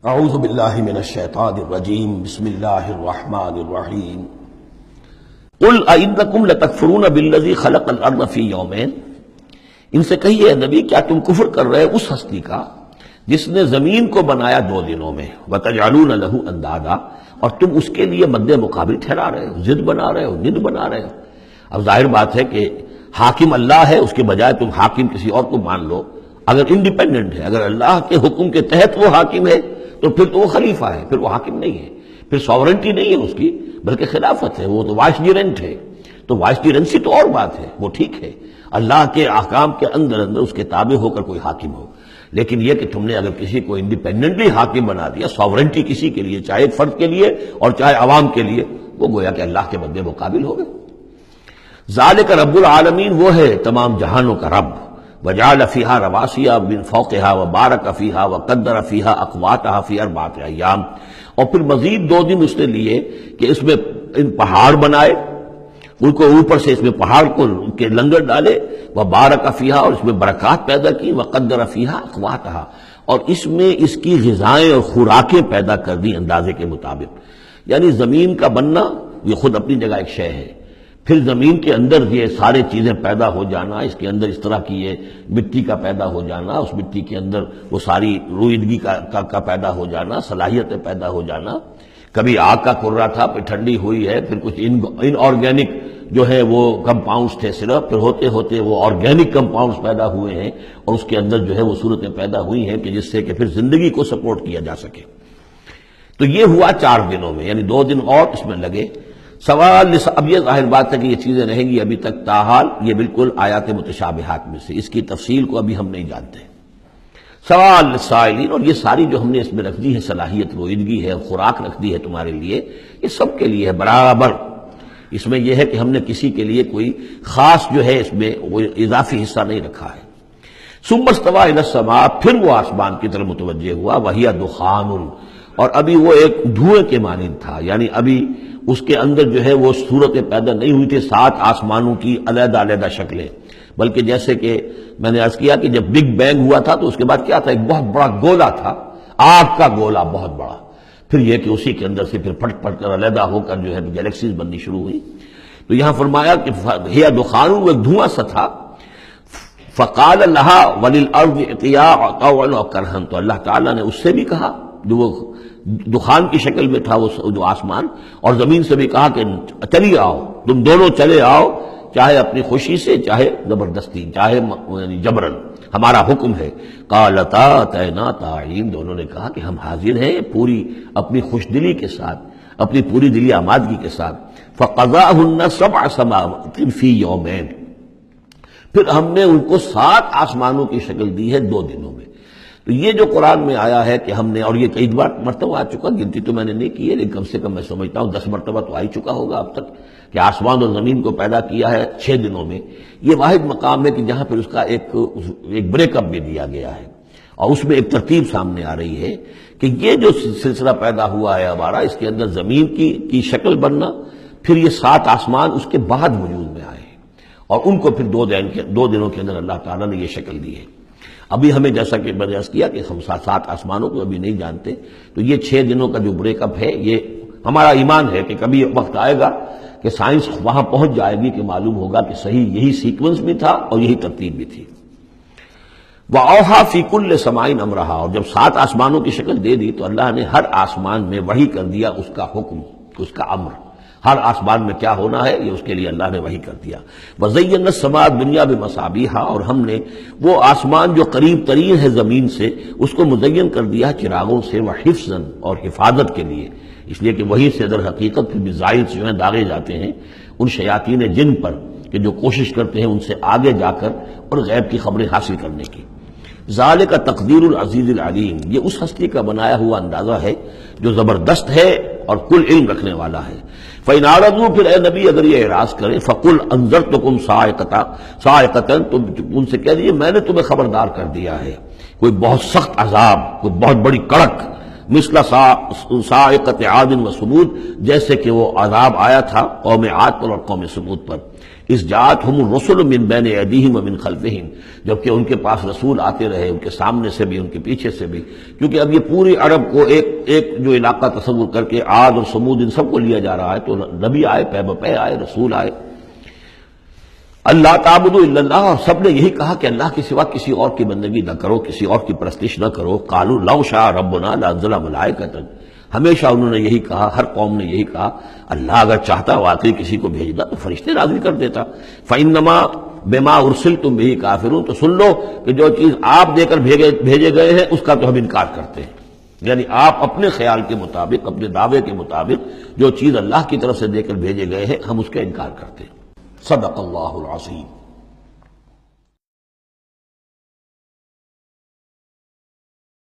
اعوذ باللہ من الشیطان الرجیم بسم اللہ الرحمن الرحیم قل ائنکم لتکفرون بالذی خلق الارض فی یومین، ان سے کہیے نبی کیا تم کفر کر رہے اس ہستی کا جس نے زمین کو بنایا 2 دنوں میں، وتجعلون لہ اندادا، اور تم اس کے لیے مد مقابل ٹھہرا رہے ہو، ضد بنا رہے ہو، ند بنا رہے ہو۔ اب ظاہر بات ہے کہ حاکم اللہ ہے، اس کے بجائے تم حاکم کسی اور کو مان لو۔ اگر انڈیپینڈنٹ ہے، اگر اللہ کے حکم کے تحت وہ حاکم ہے تو پھر تو وہ خلیفہ ہے، پھر وہ حاکم نہیں ہے، پھر ساورنٹی نہیں ہے اس کی بلکہ خلافت ہے، وہ تو وائسریجنٹ ہے۔ تو وائسریجنسی تو اور بات ہے، وہ ٹھیک ہے، اللہ کے احکام کے اندر اس کے تابع ہو کر کوئی حاکم ہو، لیکن یہ کہ تم نے اگر کسی کو انڈیپینڈنٹلی حاکم بنا دیا، ساورنٹی کسی کے لیے، چاہے ایک فرد کے لیے اور چاہے عوام کے لیے، وہ گویا کہ اللہ کے مد مقابل ہو گئے۔ ذالک رب العالمین، وہ ہے تمام جہانوں کا رب۔ وجعل فیہا رواسیہ من فوقہا وبارک فیہا وقدر فیہا اقواتہا فی 4 ایام، اور پھر مزید 2 دن اس نے لیے کہ اس میں ان پہاڑ بنائے، ان کو اوپر سے اس میں پہاڑ کو کے لنگر ڈالے، وبارک فیہا، اور اس میں برکات پیدا کی، وقدر فیہا اقواتہا، اور اس میں اس کی غذائیں اور خوراکیں پیدا کر دی اندازے کے مطابق۔ یعنی زمین کا بننا یہ خود اپنی جگہ ایک شے ہے، پھر زمین کے اندر یہ سارے چیزیں پیدا ہو جانا، اس کے اندر اس طرح کی یہ مٹی کا پیدا ہو جانا، اس مٹی کے اندر وہ ساری روئیدگی کا پیدا ہو جانا، صلاحیتیں پیدا ہو جانا۔ کبھی آگ کا کرا تھا، پھر ٹھنڈی ہوئی ہے، پھر کچھ ان آرگینک جو ہے وہ کمپاؤنڈز تھے صرف، پھر ہوتے ہوتے وہ آرگینک کمپاؤنڈز پیدا ہوئے ہیں، اور اس کے اندر جو ہے وہ صورتیں پیدا ہوئی ہیں کہ جس سے کہ پھر زندگی کو سپورٹ کیا جا سکے۔ تو یہ ہوا 4 دنوں میں، یعنی 2 دن اور اس میں لگے۔ سوال، اب یہ ظاہر بات ہے کہ یہ چیزیں رہیں گی ابھی تک، تاحال یہ بالکل آیات متشابہات میں سے، اس کی تفصیل کو ابھی ہم نہیں جانتے۔ سوال للسائلین، اور یہ ساری جو ہم نے اس میں رکھ دی ہے صلاحیت، روئیدگی ہے، خوراک رکھ دی ہے تمہارے لیے، یہ سب کے لیے ہے برابر۔ اس میں یہ ہے کہ ہم نے کسی کے لیے کوئی خاص جو ہے اس میں وہ اضافی حصہ نہیں رکھا ہے۔ ثم استوى الى السماء، پھر وہ آسمان کی طرف متوجہ ہوا، وہی دخان، اور ابھی وہ ایک دھوئیں کے مانند تھا، یعنی ابھی اس کے اندر جو ہے وہ صورتیں پیدا نہیں ہوئی تھی 7 آسمانوں کی علیحدہ علیحدہ شکلیں، بلکہ جیسے کہ میں نے عرض کیا کہ جب بگ بینگ ہوا تھا تو اس کے بعد کیا تھا، ایک بہت بڑا گولا تھا، آگ کا گولا بہت بڑا، پھر یہ کہ اسی کے اندر سے پھر پھٹ پھٹ کر علیحدہ ہو کر جو ہے گیلیکسیز بننی شروع ہوئی۔ تو یہاں فرمایا کہ ہی دخان، وہ ایک دھواں سا تھا۔ فقال لہا وللارض ائتیا طوعا وکرہا، تو اللہ تعالیٰ نے اس سے بھی کہا، جو وہ دخان کی شکل میں تھا وہ جو آسمان، اور زمین سے بھی کہا کہ چلی آؤ، تم دونوں چلے آؤ، چاہے اپنی خوشی سے، چاہے زبردستی، چاہے جبرن، ہمارا حکم ہے۔ قالتا اتینا طاعین، دونوں نے کہا کہ ہم حاضر ہیں پوری اپنی خوش دلی کے ساتھ، اپنی پوری دلی آمادگی کے ساتھ۔ فقضاہن 7 سماوات فی یومین، پھر ہم نے ان کو 7 آسمانوں کی شکل دی ہے 2 دنوں میں۔ تو یہ جو قرآن میں آیا ہے کہ ہم نے، اور یہ کئی مرتبہ آ چکا، گنتی تو میں نے نہیں کی ہے لیکن کم سے کم میں سمجھتا ہوں 10 مرتبہ تو آ ہی چکا ہوگا اب تک، کہ آسمان اور زمین کو پیدا کیا ہے 6 دنوں میں۔ یہ واحد مقام ہے کہ جہاں پھر اس کا ایک بریک اپ بھی دیا گیا ہے، اور اس میں ایک ترتیب سامنے آ رہی ہے کہ یہ جو سلسلہ پیدا ہوا ہے ہمارا، اس کے اندر زمین کی شکل بننا، پھر یہ 7 آسمان اس کے بعد وجود میں آئے، اور ان کو پھر 2 دنوں کے اندر اللہ تعالیٰ نے یہ شکل دی ہے۔ ابھی ہمیں جیسا کہ میں نے عرض کیا کہ ہم 7 آسمانوں کو ابھی نہیں جانتے، تو یہ 6 دنوں کا جو بریک اپ ہے، یہ ہمارا ایمان ہے کہ کبھی وقت آئے گا کہ سائنس وہاں پہنچ جائے گی کہ معلوم ہوگا کہ صحیح یہی سیکوینس بھی تھا اور یہی ترتیب بھی تھی۔ وَأَوْحَىٰ فِي كُلِّ سَمَاءٍ أَمْرَهَا، اور جب 7 آسمانوں کی شکل دے دی تو اللہ نے ہر آسمان میں وحی کر دیا اس کا حکم، اس کا امر، ہر آسمان میں کیا ہونا ہے یہ اس کے لیے اللہ نے وحی کر دیا۔ وَزَيَّنَّا السَّمَاءَ الدُّنْيَا بِمَصَابِيحَ، اور ہم نے وہ آسمان جو قریب ترین ہے زمین سے اس کو مزین کر دیا چراغوں سے، وَحِفْظًا، اور حفاظت کے لیے، اس لیے کہ وہی سے در حقیقت پھر میزائل جو ہیں داغے جاتے ہیں ان شیاطین جن پر کہ جو کوشش کرتے ہیں ان سے آگے جا کر اور غیب کی خبریں حاصل کرنے کی۔ ذالک تقدیر العزیز العلیم، یہ اس ہستی کا بنایا ہوا اندازہ ہے جو زبردست ہے اور کل علم رکھنے والا ہے۔ فَإِنْ أَعْرَضُوا، پھر اے نبی اگر یہ اعراض کریں، فَقُلْ أَنذَرْتُكُمْ صَاعِقَةً، تو ان سے کہہ دیجیے میں نے تمہیں خبردار کر دیا ہے کوئی بہت سخت عذاب، کوئی بہت بڑی کڑک، مثل صاعقۃ عاد و ثمود، جیسے کہ وہ عذاب آیا تھا قوم عاد پر اور قوم ثمود پر۔ اس جاءتہم الرسل من بین ایدیہم ومن خلفہم، جبکہ ان کے پاس رسول آتے رہے ان کے سامنے سے بھی ان کے پیچھے سے بھی، کیونکہ اب یہ پوری عرب کو ایک جو علاقہ تصور کر کے عاد اور سمود ان سب کو لیا جا رہا ہے، تو نبی آئے، پے بپے آئے، رسول آئے۔ اللہ تعبدوا الا اللہ، اور سب نے یہی کہا کہ اللہ کے سوا کسی اور کی بندگی نہ کرو، کسی اور کی پرستش نہ کرو۔ قالوا لو شاء ربنا لانزل ملائکۃ، ہمیشہ انہوں نے یہی کہا، ہر قوم نے یہی کہا، اللہ اگر چاہتا واقعی کسی کو بھیجنا تو فرشتے نازل کر دیتا۔ فإنما بما ارسلتم به کافرون، تو سن لو کہ جو چیز آپ دے کر بھیجے گئے ہیں اس کا تو ہم انکار کرتے ہیں، یعنی آپ اپنے خیال کے مطابق، اپنے دعوے کے مطابق جو چیز اللہ کی طرف سے دے کر بھیجے گئے ہیں ہم اس کا انکار کرتے ہیں۔ صدق اللہ العظیم۔